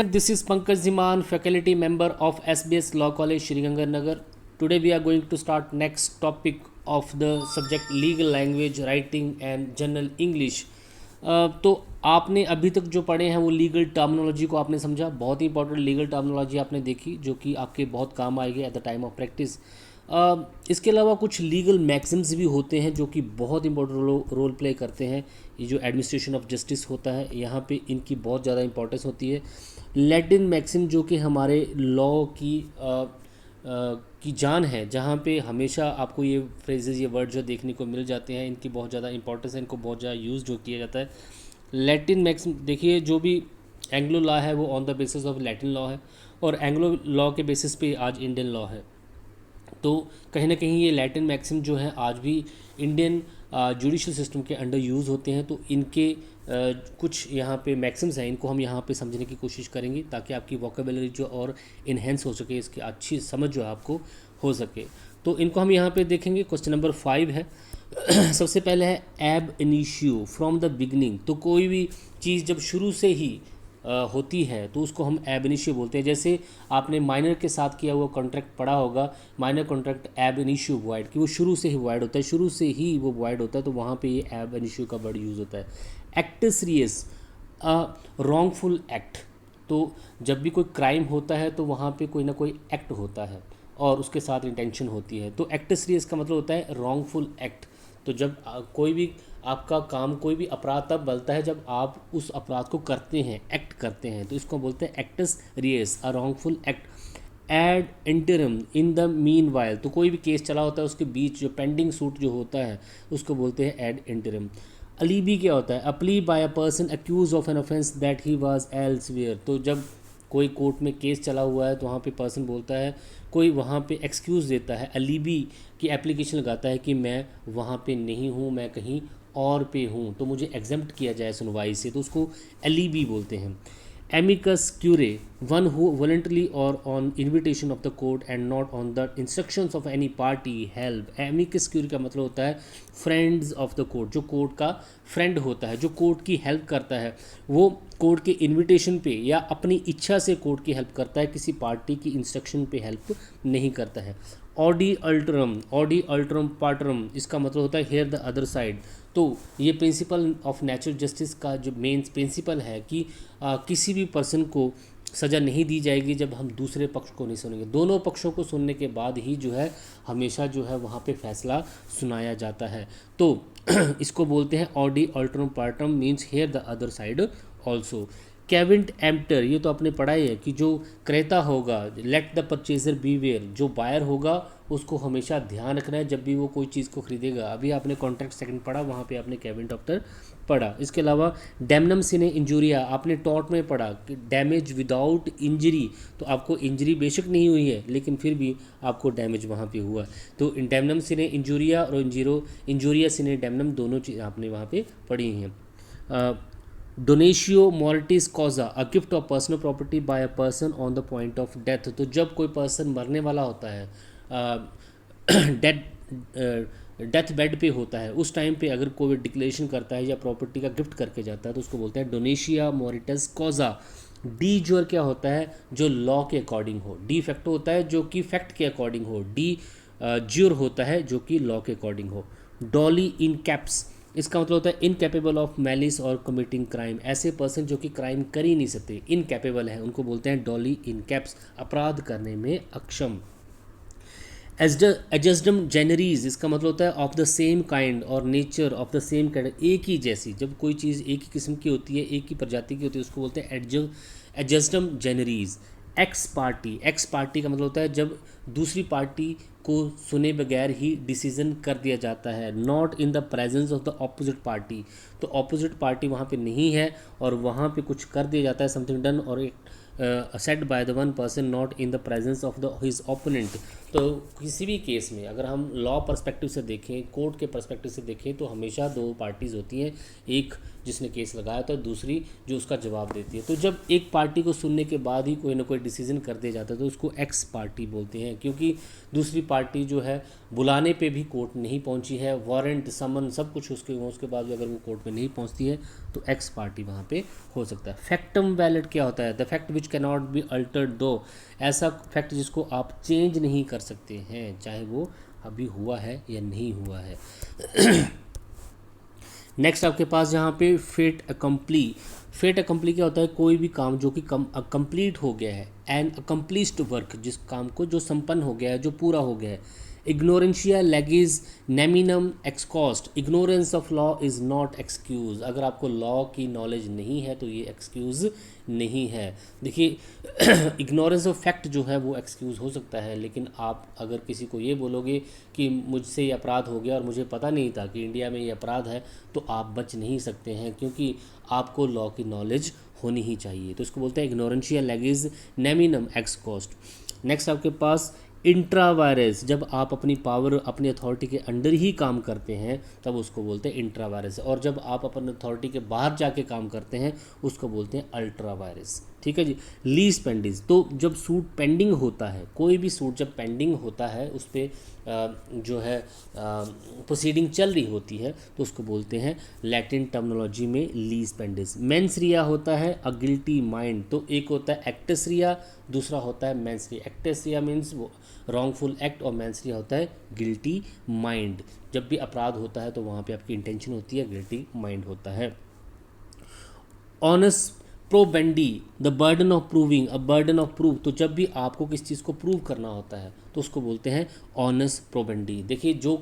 This is Pankaj Ziman, faculty member of SBS Law College, Srinagar. Today we are going to start next topic of the subject legal language, writing and general English. तो आपने अभी तक जो पढ़े हैं वो legal terminology को आपने समझा, बहुत ही इंपॉर्टेंट लीगल टर्मिनोलॉजी आपने देखी जो कि आपके बहुत काम आएगी at the time of practice. इसके अलावा कुछ लीगल मैक्सिम्स भी होते हैं जो कि बहुत इंपॉर्टेंट रोल प्ले करते हैं। ये जो एडमिनिस्ट्रेशन ऑफ जस्टिस होता है यहाँ पे इनकी बहुत ज़्यादा इंपॉर्टेंस होती है। लैटिन मैक्सिम जो कि हमारे लॉ की जान है, जहाँ पे हमेशा आपको ये फ्रेजेस ये वर्ड जो देखने को मिल जाते हैं, इनकी बहुत ज़्यादा इंपॉर्टेंस है, इनको बहुत ज़्यादा यूज़ जो किया जाता है। लैटिन मैक्सिम देखिए, जो भी एंग्लो लॉ है वो on the basis of Latin law है और एंग्लो लॉ के बेसिस पे आज इंडियन लॉ है। तो कहीं ना कहीं ये लैटिन मैक्सिम जो हैं आज भी इंडियन जुडिशल सिस्टम के अंडर यूज़ होते हैं। तो इनके कुछ यहाँ पे मैक्सिम्स हैं, इनको हम यहाँ पे समझने की कोशिश करेंगे ताकि आपकी वोकेबलरी जो और इन्हेंस हो सके, इसकी अच्छी समझ जो है आपको हो सके। तो इनको हम यहाँ पे देखेंगे। क्वेश्चन नंबर 5 है सबसे पहले है एब इनिशियो फ्रॉम द बिगनिंग। तो कोई भी चीज़ जब शुरू से ही होती है तो उसको हम एब इनिशियो बोलते हैं। जैसे आपने माइनर के साथ किया हुआ कॉन्ट्रैक्ट पढ़ा होगा, माइनर कॉन्ट्रैक्ट एब इनिशियो वॉइड, कि वो शुरू से ही वॉइड होता है, शुरू से ही वो वॉइड होता है, तो वहाँ पे ये एब इनिशियो का वर्ड यूज़ होता है। Actus reus wrongful act. तो जब भी कोई क्राइम होता है तो वहाँ पे कोई ना कोई एक्ट होता है और उसके साथ इंटेंशन होती है। तो एक्टस रियस का मतलब होता है रॉन्गफुल एक्ट। तो जब कोई भी आपका काम, कोई भी अपराध तब बनता है जब आप उस अपराध को करते हैं, एक्ट करते हैं, तो इसको बोलते हैं actus reus, a wrongful act. Ad interim in the meanwhile. तो कोई भी केस चला होता है उसके बीच जो पेंडिंग सूट जो होता है उसको बोलते हैं एड इंटरम। अलीबी क्या होता है? A plea by a person accuse of an offence that he was elsewhere. तो जब कोई कोर्ट में केस चला हुआ है तो वहाँ पे पर्सन बोलता है, कोई वहाँ पे एक्सक्यूज़ देता है, अलीबी की एप्लीकेशन लगाता है कि मैं वहाँ पे नहीं हूँ, मैं कहीं और पे हूँ, तो मुझे एग्जम्प्ट किया जाए सुनवाई से, तो उसको अलीबी बोलते हैं। एमिकस क्यूरे, वन हु वॉलंटली और on invitation of the court and not on the instructions of any party help. Amicus curiae का मतलब होता है फ्रेंड्स ऑफ द कोर्ट, जो कोर्ट का फ्रेंड होता है, जो कोर्ट की हेल्प करता है, वो कोर्ट के इन्विटेशन पे या अपनी इच्छा से कोर्ट की हेल्प करता है, किसी पार्टी की इंस्ट्रक्शन पे हेल्प नहीं करता है। ऑडी अल्टरम पार्टरम, इसका मतलब होता है हेयर द अदर साइड। तो ये प्रिंसिपल ऑफ नेचुरल जस्टिस का जो मेन प्रिंसिपल है कि किसी भी पर्सन को सज़ा नहीं दी जाएगी जब हम दूसरे पक्ष को नहीं सुनेंगे। दोनों पक्षों को सुनने के बाद ही जो है हमेशा जो है वहाँ पे फैसला सुनाया जाता है। तो इसको बोलते हैं audi alteram partem, means hear the other side also. Caveat emptor, ये तो आपने पढ़ा ही है कि जो क्रेता होगा, लेट द परचेजर बीवेयर, जो बायर होगा उसको हमेशा ध्यान रखना है जब भी वो कोई चीज़ को खरीदेगा। अभी आपने कॉन्ट्रैक्ट सेकंड पढ़ा, वहाँ पे आपने कैविंट एम्प्टर पढ़ा। इसके अलावा डैमनम सिने इंजूरिया, आपने टॉर्ट में पढ़ा कि डैमेज विदाउट इंजरी, तो आपको इंजरी बेशक नहीं हुई है लेकिन फिर भी आपको डैमेज वहाँ पे हुआ। तो डैमनम सिने इंजूरिया और इंजूरिया सिने डैमनम, दोनों चीज़ आपने वहाँ पे पढ़ी हैं। Donatio mortis causa, a gift of personal property by a person on the point of death. तो जब कोई पर्सन मरने वाला होता है, डेथ बेड पे होता है, उस टाइम पे अगर कोई डिक्लेरेशन करता है या प्रॉपर्टी का गिफ्ट करके जाता है तो उसको बोलते हैं डोनेशिया मॉरिटस कॉजा। डी जोर क्या होता है? जो लॉ के अकॉर्डिंग हो। डी फैक्टो होता है जो कि फैक्ट के अकॉर्डिंग हो। डी ज्योर होता है जो कि लॉ के अकॉर्डिंग हो। डॉली इन कैप्स, इसका मतलब होता है इनकैपेबल ऑफ मैलिस और कमिटिंग क्राइम। ऐसे पर्सन जो कि क्राइम कर ही नहीं सकते, इनकैपेबल है, उनको बोलते हैं डॉली इन कैप्स, अपराध करने में अक्षम। एडजस्टम जेनरीज, इसका मतलब होता है ऑफ द सेम काइंड और nature of the same kind, एक ही जैसी। जब कोई चीज़ एक ही किस्म की होती है, एक ही प्रजाति की होती है, उसको बोलते हैं एडजस्टम जेनरीज। एक्स पार्टी का मतलब होता है जब दूसरी पार्टी को सुने बगैर ही डिसीजन कर दिया जाता है। Not in the presence of the opposite party, तो ऑपोजिट पार्टी वहाँ पे नहीं है और वहाँ पे कुछ कर दिया जाता है, समथिंग डन और said by the one person not in the presence of the his opponent. तो किसी भी केस में अगर हम लॉ पर्सपेक्टिव से देखें, कोर्ट के पर्सपेक्टिव से देखें, तो हमेशा दो पार्टीज़ होती हैं, एक जिसने केस लगाया था, दूसरी जो उसका जवाब देती है। तो जब एक पार्टी को सुनने के बाद ही कोई ना कोई डिसीजन कर दिया जाता है तो उसको एक्स पार्टी बोलते हैं, क्योंकि दूसरी पार्टी जो है बुलाने पे भी कोर्ट नहीं पहुंची है, वारंट समन सब कुछ उसके बाद भी अगर वो कोर्ट में नहीं पहुंचती है तो एक्स पार्टी वहाँ पे हो सकता है। फैक्टम वैलिड क्या होता है? The fact which can not be altered दो, ऐसा फैक्ट जिसको आप चेंज नहीं कर सकते हैं, चाहे वो अभी हुआ है या नहीं हुआ है। नेक्स्ट आपके पास यहाँ पे फेट अकम्पली। फेट अकम्पली क्या होता है? कोई भी काम जो कि कंप्लीट हो गया है, एन अकम्पलिश्ड वर्क, जिस काम को जो संपन्न हो गया है, जो पूरा हो गया है। Ignorantia legis neminem excusat, ignorance of law is not excuse. अगर आपको लॉ की नॉलेज नहीं है तो ये एक्सक्यूज़ नहीं है। देखिए इग्नोरेंस ऑफ फैक्ट जो है वो एक्सक्यूज़ हो सकता है, लेकिन आप अगर किसी को ये बोलोगे कि मुझसे ये अपराध हो गया और मुझे पता नहीं था कि इंडिया में ये अपराध है, तो आप बच नहीं सकते हैं, क्योंकि आपको लॉ की नॉलेज होनी ही चाहिए। तो इसको बोलते हैं इग्नोरेंशिया लेगिज नेमिनम एक्सकॉस्ट। नेक्स्ट आपके पास इंट्रावायरस, जब आप अपनी पावर अपनी अथॉरिटी के अंडर ही काम करते हैं तब उसको बोलते हैं इंट्रावायरस, और जब आप अपनी अथॉरिटी के बाहर जाके काम करते हैं उसको बोलते हैं अल्ट्रावायरस। ठीक है जी। लीज पेंडिंग, तो जब सूट पेंडिंग होता है, कोई भी सूट जब पेंडिंग होता है उस पर जो है प्रोसीडिंग चल रही होती है तो उसको बोलते हैं लैटिन टर्मिनोलॉजी में लीज पेंडिस। मेंस रिया होता है अ गिल्टी माइंड, तो एक होता है एक्टस रिया, दूसरा होता है मेंस रिया। एक्टस रिया मीन्स वो रॉन्गफुल एक्ट, और मेंस रिया होता है गिल्टी माइंड। जब भी अपराध होता है तो वहाँ पे आपकी इंटेंशन होती है, गिल्टी माइंड होता है। Onus probandi, the burden of proving, a burden of prove, तो जब भी आपको किस चीज़ को प्रूव करना होता है तो उसको बोलते हैं ऑनस प्रोबेंडी। देखिए जो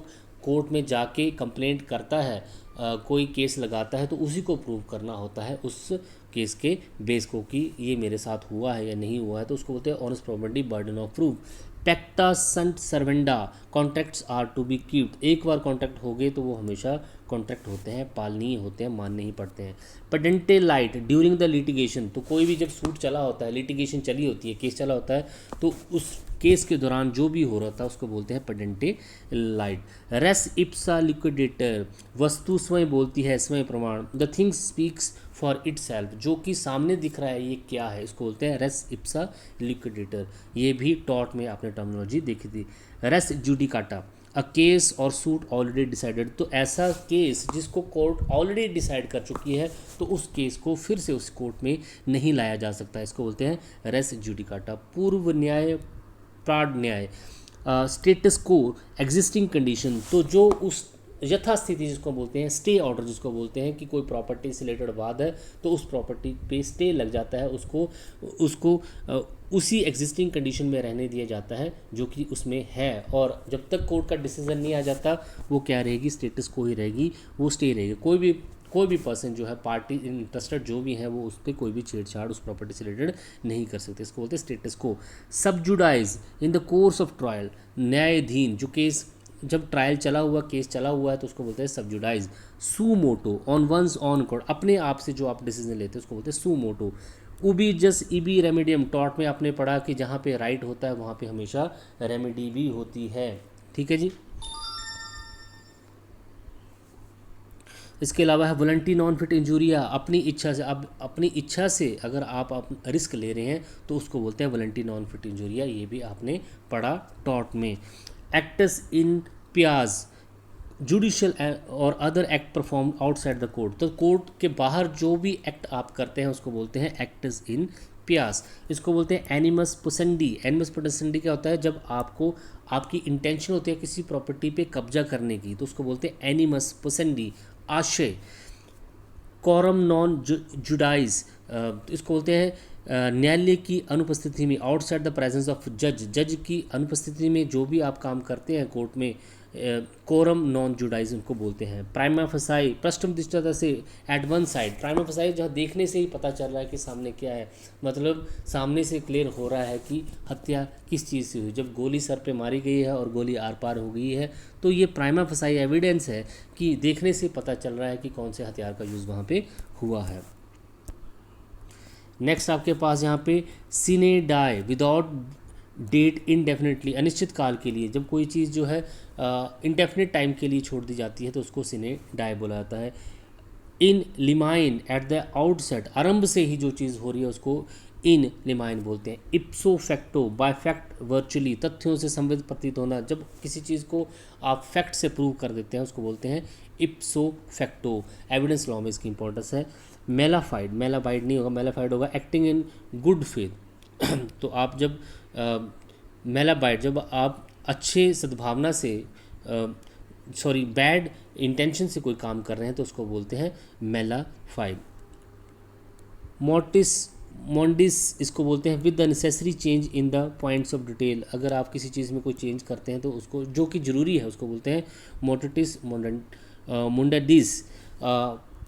कोर्ट में जाके कंप्लेंट करता है, कोई केस लगाता है, तो उसी को प्रूव करना होता है उस केस के बेस को कि ये मेरे साथ हुआ है या नहीं हुआ है, तो उसको बोलते हैं onus probandi, burden of proof. Pacta sunt servanda, contracts are to be keeped, एक बार कॉन्ट्रैक्ट हो गए तो वो हमेशा कॉन्ट्रैक्ट होते हैं, पालनीय होते हैं, मानने ही पड़ते हैं। पेडेंटे लाइट ड्यूरिंग द लिटिगेशन, तो कोई भी जब सूट चला होता है, लिटिगेशन चली होती है, केस चला होता है, तो उस केस के दौरान जो भी हो रहा था उसको बोलते हैं पेडेंटे लाइट। रेस इप्सा लिक्विडेटर, वस्तु स्वयं बोलती है, स्वयं प्रमाण। The thing speaks for it self, जो कि सामने दिख रहा है ये क्या है, इसको बोलते हैं रेस इप्सा लिक्विडेटर। ये भी टॉर्ट में आपने टर्मिनोलॉजी देखी थी। रेस जुडिकाटा, अ केस और सूट ऑलरेडी डिसाइडेड, तो ऐसा केस जिसको कोर्ट ऑलरेडी डिसाइड कर चुकी है तो उस केस को फिर से उस कोर्ट में नहीं लाया जा सकता, इसको बोलते हैं रेस जुडिकाटा। पूर्व न्याय, प्राड न्याय। स्टेटस को, एग्जिस्टिंग कंडीशन, तो जो उस यथास्थिति जिसको बोलते हैं, स्टे ऑर्डर जिसको बोलते हैं कि कोई प्रॉपर्टी से रिलेटेड वाद है तो उस प्रॉपर्टी पे स्टे लग जाता है, उसको उसको उसी एग्जिस्टिंग कंडीशन में रहने दिया जाता है जो कि उसमें है, और जब तक कोर्ट का डिसीजन नहीं आ जाता वो क्या रहेगी, स्टेटस को ही रहेगी, वो स्टे रहेगी। कोई भी पर्सन जो है, पार्टी इंटरेस्टेड जो भी है, वो उस पर कोई भी छेड़छाड़ उस प्रॉपर्टी से रिलेटेड नहीं कर सकते, इसको बोलते हैं status quo. Sub judice in the course of trial, न्यायाधीन, जो केस जब ट्रायल चला हुआ, केस चला हुआ है तो उसको बोलते हैं सबजुडाइज। सू मोटो, ऑन वंस ऑन अकॉर्ड, अपने आप से जो आप डिसीजन लेते हैं उसको बोलते हैं सू मोटो। उबी जस इबी रेमेडियम, टॉर्ट में आपने पढ़ा कि जहाँ पे राइट होता है वहाँ पे हमेशा रेमेडी भी होती है। ठीक है जी। इसके अलावा है वॉलंटी नॉन फिट इंजूरिया, अपनी इच्छा से, अब अपनी इच्छा से अगर आप रिस्क ले रहे हैं तो उसको बोलते हैं वॉलंटी नॉन फिट इंजूरिया, ये भी आपने पढ़ा टॉर्ट में। एक्टस इन पियाज, जुडिशियल और other act perform outside the court, तो कोर्ट के बाहर जो भी एक्ट आप करते हैं उसको बोलते हैं एक्टस इन पियास। इसको बोलते हैं एनिमस पोसेंडी। एनिमस पोसेंडी क्या होता है, जब आपको आपकी इंटेंशन होती है किसी प्रॉपर्टी पे कब्जा करने की तो उसको बोलते हैं एनिमस पोसेंडी, आशय। कॉरम नॉन जुडाइज, इसको बोलते हैं न्यायालय की अनुपस्थिति में, आउटसाइड द प्रेजेंस ऑफ जज, जज की अनुपस्थिति में जो भी आप काम करते हैं कोर्ट में, कोरम नॉन जुडाइज उनको बोलते हैं। प्राइमा फसाई, पृष्ठम दृष्टता से, एट वन साइड, प्राइमा फसाई जहाँ देखने से ही पता चल रहा है कि सामने क्या है, मतलब सामने से क्लियर हो रहा है कि हत्या किस चीज़ से हुई। जब गोली सर पे मारी गई है और गोली आर पार हो गई है तो ये प्राइमा फसाई एविडेंस है कि देखने से पता चल रहा है कि कौन से हथियार का यूज़ वहाँ पे हुआ है। नेक्स्ट आपके पास यहाँ पे सीने डाई, विदाउट डेट इनडेफिनेटली, अनिश्चित काल के लिए, जब कोई चीज़ जो है इनडेफिनेट टाइम के लिए छोड़ दी जाती है तो उसको सीने डाई बोला जाता है। इन लिमाइन एट द आउटसेट, आरंभ से ही जो चीज़ हो रही है उसको इन लिमाइन बोलते हैं। इप्सो फैक्टो, बाय फैक्ट वर्चुअली, तथ्यों से संबंधित प्रतीत होना, जब किसी चीज़ को आप फैक्ट से प्रूव कर देते हैं उसको बोलते हैं इप्सो फैक्टो। एविडेंस लॉ में इसकी इंपॉर्टेंस है। मेलाफाइड, मेलाफाइड नहीं होगा, मेलाफाइड होगा एक्टिंग इन गुड फेथ। तो आप जब मेलाबाइट, जब आप अच्छे सद्भावना से सॉरी बैड इंटेंशन से कोई काम कर रहे हैं तो उसको बोलते हैं मेलाफाइड। मोटिस मोंडिस इसको बोलते हैं with the necessary change in the points of detail, अगर आप किसी चीज़ में कोई चेंज करते हैं तो उसको जो कि ज़रूरी है उसको बोलते हैं मोटिटिस मुंडाडिस।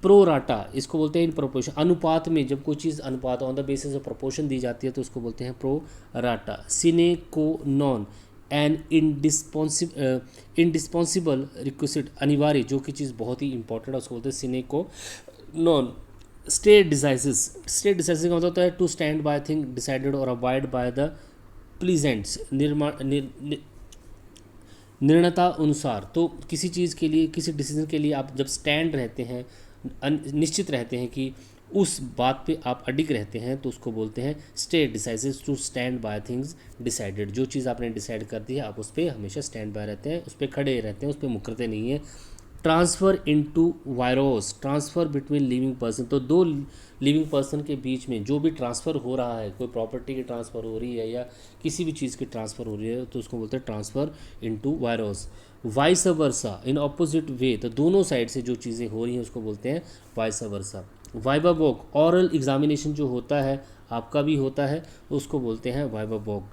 प्रोराटा इसको बोलते हैं इन प्रोपोर्शन, अनुपात में जब कोई चीज़ अनुपात on the basis of proportion दी जाती है तो उसको बोलते हैं प्रोराटा। सिने को नॉन एन इंडिस्पॉन्सिबल रिक्विजिट, अनिवार्य जो कि चीज़ बहुत ही इंपॉर्टेंट है उसको बोलते हैं sine qua non. Stare decisis, stare decisis का मतलब होता है to stand by thing decided और अवॉइड बाय द प्लीजेंट्स, निर्णयता अनुसार। तो किसी चीज़ के लिए, किसी डिसीजन के लिए आप जब स्टैंड रहते हैं, निश्चित रहते हैं कि उस बात पे आप अडिग रहते हैं तो उसको बोलते हैं stare decisis, to stand by things decided. जो चीज़ आपने डिसाइड कर दी है आप उस पर हमेशा स्टैंड बाय रहते हैं, उस पर खड़े रहते हैं, उस पर मुकरते नहीं हैं। Transfer inter vivos, transfer between living person, तो दो लिविंग पर्सन के बीच में जो भी ट्रांसफ़र हो रहा है, कोई प्रॉपर्टी की ट्रांसफ़र हो रही है या किसी भी चीज़ की ट्रांसफ़र हो रही है तो उसको बोलते हैं transfer inter vivos. Vice versa, in opposite way, तो दोनों साइड से जो चीज़ें हो रही हैं उसको बोलते हैं vice versa. Viva voce, oral examination जो होता है आपका भी होता है उसको बोलते हैं viva voce.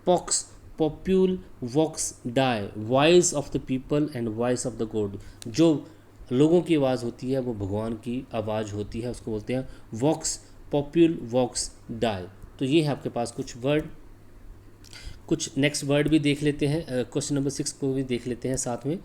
Vox, populi vox dei, voice of the people and voice of the god, जो लोगों की आवाज़ होती है वो भगवान की आवाज़ होती है उसको बोलते हैं वॉक्स, पॉप्यूल वॉक्स डाई। तो ये है आपके पास कुछ वर्ड। कुछ नेक्स्ट वर्ड भी देख लेते हैं, क्वेश्चन नंबर 6 को भी देख लेते हैं साथ में।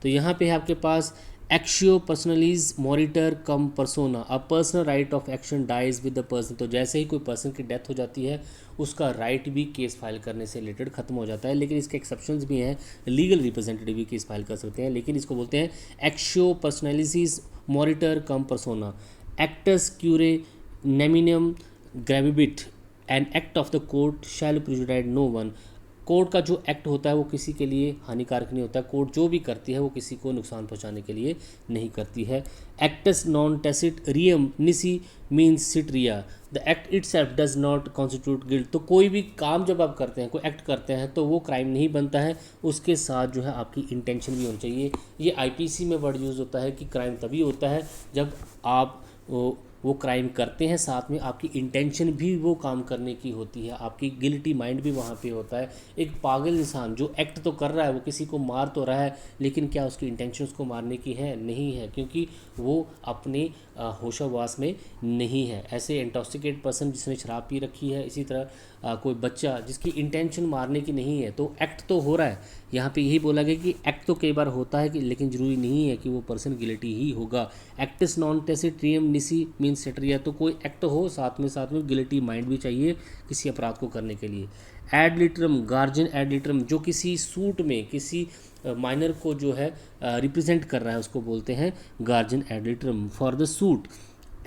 तो यहाँ पे है आपके पास actio personalis moritur cum persona, a personal right of action dies with the person, तो जैसे ही कोई पर्सन की डेथ हो जाती है उसका राइट भी केस फाइल करने से रिलेटेड खत्म हो जाता है, लेकिन इसके एक्सेप्शंस भी हैं, लीगल रिप्रेजेंटेटिव भी केस फाइल कर सकते हैं, लेकिन इसको बोलते हैं actio personalis moritur cum persona. Actus curiae neminem gravabit, an act of the court shall prejudice no one, court का जो एक्ट होता है वो किसी के लिए हानिकारक नहीं होता, कोर्ट जो भी करती है वो किसी को नुकसान पहुंचाने के लिए नहीं करती है। Actus non facit reum nisi mens sit rea, the act itself does not constitute guilt, तो कोई भी काम जब आप करते हैं, कोई एक्ट करते हैं तो वो क्राइम नहीं बनता है, उसके साथ जो है आपकी इंटेंशन भी होनी चाहिए। ये आईपीसी में वर्ड यूज़ होता है कि क्राइम तभी होता है जब आप वो क्राइम करते हैं साथ में आपकी इंटेंशन भी वो काम करने की होती है, आपकी गिल्टी माइंड भी वहाँ पे होता है। एक पागल इंसान जो एक्ट तो कर रहा है, वो किसी को मार तो रहा है, लेकिन क्या उसकी इंटेंशन उसको मारने की है? नहीं है, क्योंकि वो अपने होशावास में नहीं है। ऐसे इंटॉक्सिकेट पर्सन जिसने शराब पी रखी है, इसी तरह कोई बच्चा जिसकी इंटेंशन मारने की नहीं है, तो एक्ट तो हो रहा है। यहाँ पे यही बोला गया कि एक्ट तो कई बार होता है कि, लेकिन ज़रूरी नहीं है कि वो पर्सन गिल्टी ही होगा। एक्टिस नॉन टेसिट्रियम निसी मीन्स सेटरिया, तो कोई एक्ट हो साथ में गिल्टी माइंड भी चाहिए किसी अपराध को करने के लिए। एड लिटरम, गार्जियन एड लिटरम, जो किसी सूट में किसी माइनर को जो है रिप्रेजेंट कर रहा है उसको बोलते हैं guardian ad litem for the suit.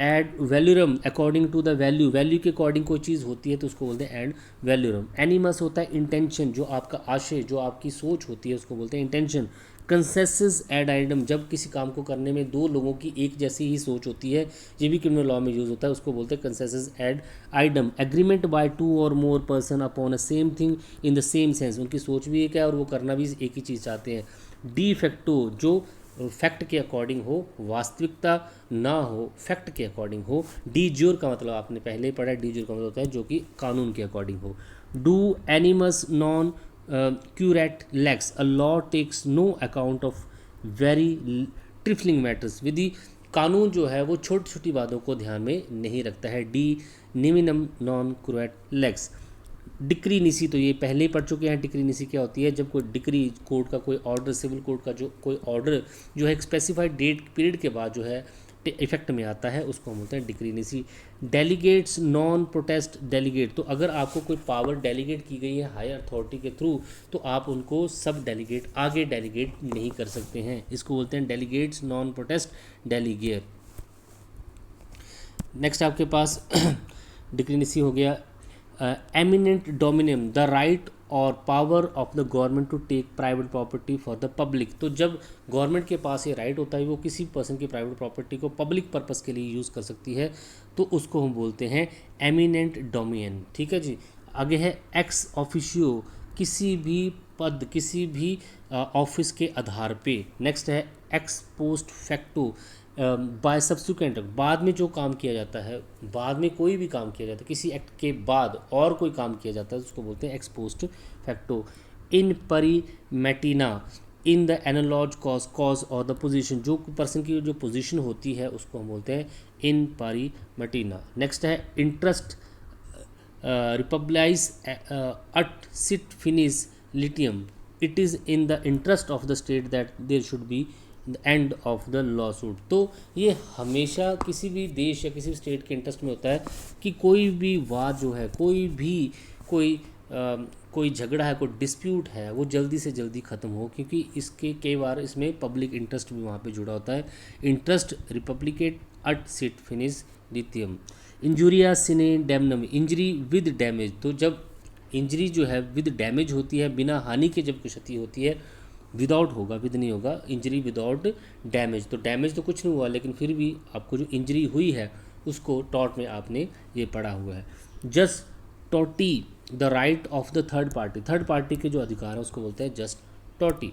Ad valorem, according to the value, value के अकॉर्डिंग कोई चीज़ होती है तो उसको बोलते हैं एड वैल्यूरम। एनिमस होता है इंटेंशन, जो आपका आशय, जो आपकी सोच होती है उसको बोलते हैं इंटेंशन। कंसेंसस एड आइडम, जब किसी काम को करने में दो लोगों की एक जैसी ही सोच होती है, ये भी क्रिमिनल लॉ में यूज़ होता है, उसको बोलते हैं consensus ad idem. Agreement by 2 और more person upon a same thing in the same sense, उनकी सोच भी एक है और वो करना भी एक ही चीज़ चाहते हैं। डी फैक्टो, जो फैक्ट के अकॉर्डिंग हो, वास्तविकता ना हो, फैक्ट के अकॉर्डिंग हो। डी ज्योर का मतलब आपने पहले ही पढ़ा, डी ज्योर का मतलब होता है जो कि कानून के अकॉर्डिंग हो। De minimis non curat lex, a law takes no account of very trifling matters, विधि कानून जो है वो छोटी छोटी बातों को ध्यान में नहीं रखता है। De minimis non curat lex. Decree nisi, तो ये पहले ही पढ़ चुके हैं। डिक्री निसी क्या होती है? जब कोई डिक्री, कोर्ट का कोई ऑर्डर, सिविल कोर्ट का जो कोई ऑर्डर जो है एक स्पेसिफाइड डेट पीरियड के बाद जो है इफेक्ट में आता है उसको हम बोलते हैं डिक्रीनेसी। डेलीगेट्स नॉन प्रोटेस्ट डेलीगेट, तो अगर आपको कोई पावर डेलीगेट की गई है हायर अथॉरिटी के थ्रू तो आप उनको सब डेलीगेट आगे डेलीगेट नहीं कर सकते हैं, इसको बोलते हैं delegatus non potest delegare. Next आपके पास डिक्रीनेसी हो गया। एमिनेंट डोमिनियम द राइट और power of the government to take private property for the public, तो जब गवर्नमेंट के पास ये राइट होता है वो किसी पर्सन की प्राइवेट प्रॉपर्टी को पब्लिक पर्पस के लिए यूज़ कर सकती है, तो उसको हम बोलते हैं एमिनेंट डोमिनियन। ठीक है जी। आगे है एक्स ऑफिशियो, किसी भी पद किसी भी ऑफिस के आधार पे। नेक्स्ट है ex post facto, by subsequent, बाद में जो काम किया जाता है, बाद में कोई भी काम किया जाता है किसी एक्ट के बाद और कोई काम किया जाता है उसको बोलते हैं x post facto. In pari materia in the analogous cause cause और द पोजीशन, जो पर्सन की जो पोजीशन होती है उसको हम बोलते हैं इन परी मैटिना। नेक्स्ट है interest reipublicae ut seat finis litium, it is in the interest of the state that there should be the end of the law suit, तो ये हमेशा किसी भी देश या किसी भी स्टेट के इंटरेस्ट में होता है कि कोई भी वाद जो है, कोई झगड़ा है, कोई डिस्प्यूट है, वो जल्दी से जल्दी ख़त्म हो, क्योंकि इसके कई बार इसमें पब्लिक इंटरेस्ट भी वहाँ पे जुड़ा होता है। इंटरेस्ट रिपब्लिकेट अट सिट फिनिस लिथियम। इंजुरिया सिने डैमनम, इंजरी विद डैमेज, तो जब इंजरी जो है विद डैमेज होती है, बिना हानि के जब क्षति होती है, विदाउट होगा, विद नहीं होगा, इंजरी विदाउट डैमेज, तो डैमेज तो कुछ नहीं हुआ लेकिन फिर भी आपको जो इंजरी हुई है उसको टॉर्ट में आपने ये पढ़ा हुआ है। जस्ट टॉटी the right of the third party, third party के जो अधिकार है उसको बोलते हैं जस्ट टॉटी।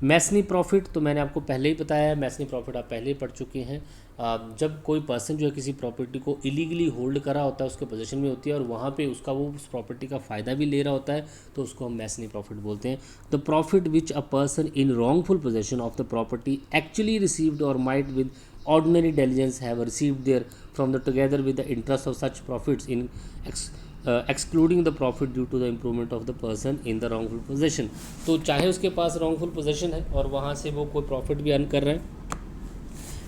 मैसनी प्रॉफिट, तो मैंने आपको पहले ही बताया है, मैसनी प्रॉफिट आप पहले ही पढ़ चुके हैं। जब कोई पर्सन जो है किसी प्रॉपर्टी को इलीगली होल्ड करा होता है, उसके पोजीशन में होती है और वहाँ पे उसका वो उस प्रॉपर्टी का फ़ायदा भी ले रहा होता है, तो उसको हम मैसनी प्रॉफिट बोलते हैं। The profit which a person in wrongful possession of the property actually received और might with ordinary diligence have received there from the together with the interest of such profits in excluding the profit due to the improvement of the person in the wrongful possession, तो चाहे उसके पास wrongful possession है और वहाँ से वो कोई profit भी अर्न कर रहे हैं,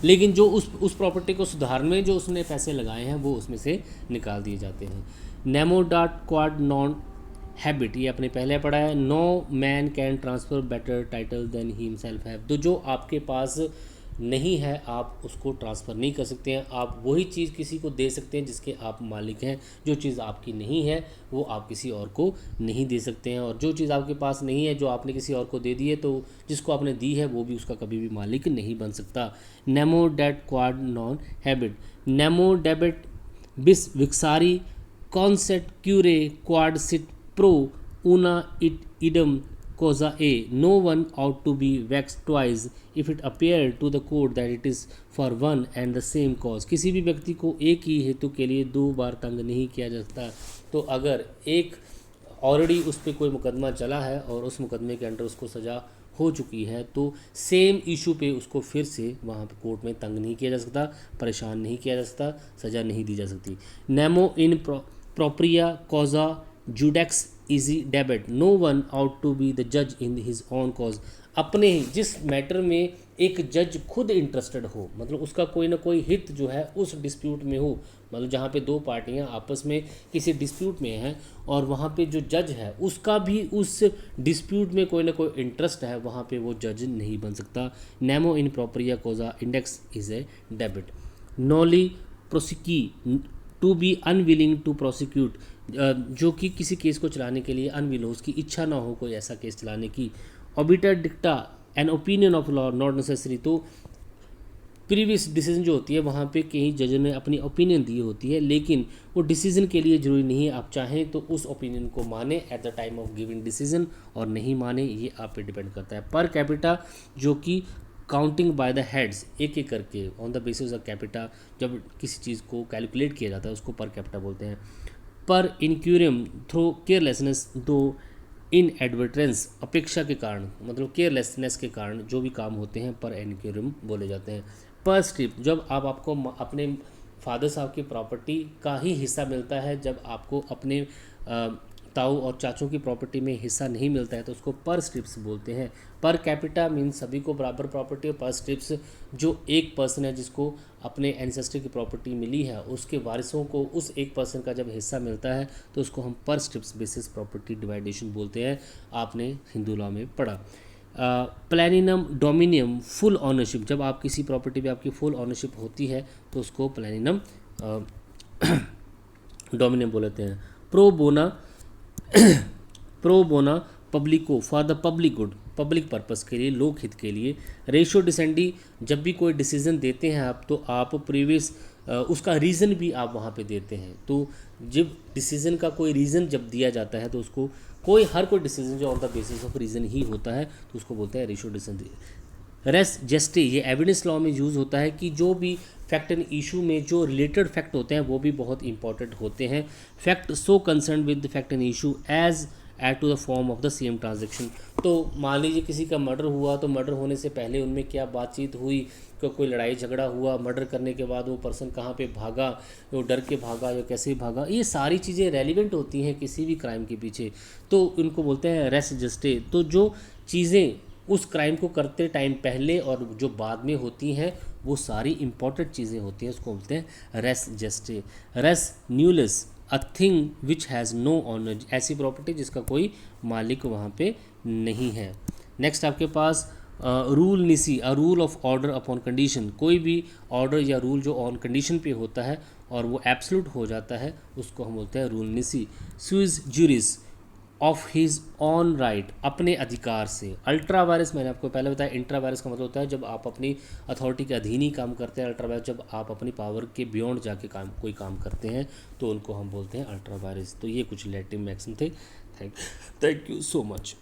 लेकिन जो उस प्रॉपर्टी को सुधारने में जो उसने पैसे लगाए हैं वो उसमें से निकाल दिए जाते हैं। Nemo dat quod non habet, ये आपने पहले पढ़ा है। No man can transfer better title than he himself have, तो जो आपके पास नहीं है आप उसको ट्रांसफ़र नहीं कर सकते हैं, आप वही चीज़ किसी को दे सकते हैं जिसके आप मालिक हैं। जो चीज़ आपकी नहीं है वो आप किसी और को नहीं दे सकते हैं, और जो चीज़ आपके पास नहीं है जो आपने किसी और को दे दी है तो जिसको आपने दी है वो भी उसका कभी भी मालिक नहीं बन सकता। नेमो डेट क्वाड नॉन हैबिट, नेमो डेबिट बिस विक्सारी कॉन्सेट क्यूरे क्वाड सिट प्रो ऊना इट इडम causa A, no one ought to be vexed twice if it appeared to the court that it is for one and the same cause, किसी भी व्यक्ति को एक ही हेतु के लिए दो बार तंग नहीं किया जा सकता। तो अगर एक ऑलरेडी उस पर कोई मुकदमा चला है और उस मुकदमे के अंडर उसको सज़ा हो चुकी है तो सेम इशू पे उसको फिर से वहाँ पे कोर्ट में तंग नहीं किया जा सकता, परेशान नहीं किया जा सकता, सज़ा नहीं दी जा सकती। नेमो इन प्रोप्रिया कॉजा जुडेक्स इजी डेबिट, no one ought to be the जज इन हिज ऑन कॉज, अपने जिस मैटर में एक जज खुद इंटरेस्टेड हो, मतलब उसका कोई ना कोई हित जो है उस डिस्प्यूट में हो, मतलब जहाँ पे दो पार्टियाँ आपस में किसी डिस्प्यूट में हैं और वहाँ पे जो जज है उसका भी उस डिस्प्यूट में कोई ना कोई इंटरेस्ट है, वहाँ पे वो जज नहीं बन सकता। नेमो इन प्रोप्रिया कोजा इंडेक्स इज ए डेबिट। नॉली प्रोसिकी to be unwilling to prosecute, जो कि किसी केस को चलाने के लिए अनविल हो, उसकी इच्छा ना हो कोई ऐसा केस चलाने की। ऑबिटर डिक्टा an opinion of law not necessary, तो प्रीवियस डिसीजन जो होती है वहाँ पे कहीं जज ने अपनी ओपिनियन दी होती है लेकिन वो डिसीजन के लिए ज़रूरी नहीं है, आप चाहें तो उस ओपिनियन को माने at the time of giving decision और नहीं माने, ये आप पे डिपेंड करता है। पर कैपिटा जो कि काउंटिंग बाय द हेड्स, एक एक करके on the basis of capita जब किसी चीज़ को कैलकुलेट किया जाता है उसको पर कैपिटा बोलते हैं। पर इनक्यूरियम थ्रो केयरलेसनेस दो इन एडवर्टेंस, अपेक्षा के कारण मतलब केयरलेसनेस के कारण जो भी काम होते हैं पर इनक्यूरियम बोले जाते हैं। पर स्ट्रिप, जब आपको अपने फादर साहब की प्रॉपर्टी का ही हिस्सा मिलता है, जब आपको अपने ताऊ और चाचों की प्रॉपर्टी में हिस्सा नहीं मिलता है तो उसको पर स्ट्रिप्स बोलते हैं। पर कैपिटा मीन्स सभी को बराबर प्रॉपर्टी, और पर स्ट्रिप्स जो एक पर्सन है जिसको अपने एंसेस्टर की प्रॉपर्टी मिली है उसके वारिसों को उस एक पर्सन का जब हिस्सा मिलता है तो उसको हम पर स्ट्रिप्स बेसिस प्रॉपर्टी डिवाइडेशन बोलते हैं। आपने हिंदू लॉ में पढ़ा। प्लैनिनम डोमिनियम फुल ऑनरशिप, जब आप किसी प्रॉपर्टी पे आपकी फुल ऑनरशिप होती है तो उसको प्लैनिनम डोमिनियम बोलते हैं। प्रो बोना प्रो बोना पब्लिको for the public good, public purpose के लिए, लोक हित के लिए। रेशियो डिसेंडी, जब भी कोई डिसीजन देते हैं आप तो आप प्रीवियस उसका रीज़न भी आप वहाँ पे देते हैं। तो जब डिसीजन का कोई रीज़न जब दिया जाता है तो उसको हर कोई डिसीजन जो on the basis of reason ही होता है तो उसको बोलते हैं रेशियो डिसेंडी। रेस जेस्टे, ये एविडेंस लॉ में यूज़ होता है कि जो भी फैक्ट एंड इशू में जो रिलेटेड फैक्ट होते हैं वो भी बहुत इंपॉर्टेंट होते हैं। Fact so concern with fact and issue as add to the form of the same transaction. तो मान लीजिए किसी का मर्डर हुआ तो मर्डर होने से पहले उनमें क्या बातचीत हुई, कोई लड़ाई झगड़ा हुआ, मर्डर करने के बाद वो पर्सन कहाँ पे भागा, वो डर के भागा या कैसे भागा, ये सारी चीज़ें रेलिवेंट होती हैं किसी भी क्राइम के पीछे, तो उनको बोलते हैं रेस जस्टे। तो जो चीज़ें उस क्राइम को करते टाइम पहले और जो बाद में होती हैं वो सारी इंपॉर्टेंट चीज़ें होती हैं, उसको बोलते हैं रेस जस्टे। रेस न्यूलिस, a thing which has no owner, ऐसी प्रॉपर्टी जिसका कोई मालिक वहाँ पे नहीं है। नेक्स्ट आपके पास रूल निसी, a rule of order upon condition, कोई भी ऑर्डर या रूल जो ऑन कंडीशन पे होता है और वो एब्सोल्यूट हो जाता है उसको हम बोलते हैं रूल निसी। स्विज ज्यूरिस, ऑफ हिज ऑन राइट, अपने अधिकार से। अल्ट्रा वायरस मैंने आपको पहले बताया, इंट्रा वायरस का मतलब होता है जब आप अपनी अथॉरिटी के अधीन ही काम करते हैं। अल्ट्रा वायरस जब आप अपनी पावर के बियॉन्ड जाके कोई काम करते हैं तो उनको हम बोलते हैं अल्ट्रा वायरस। तो ये कुछ लैटिन मैक्सिम थे। Thank you so much.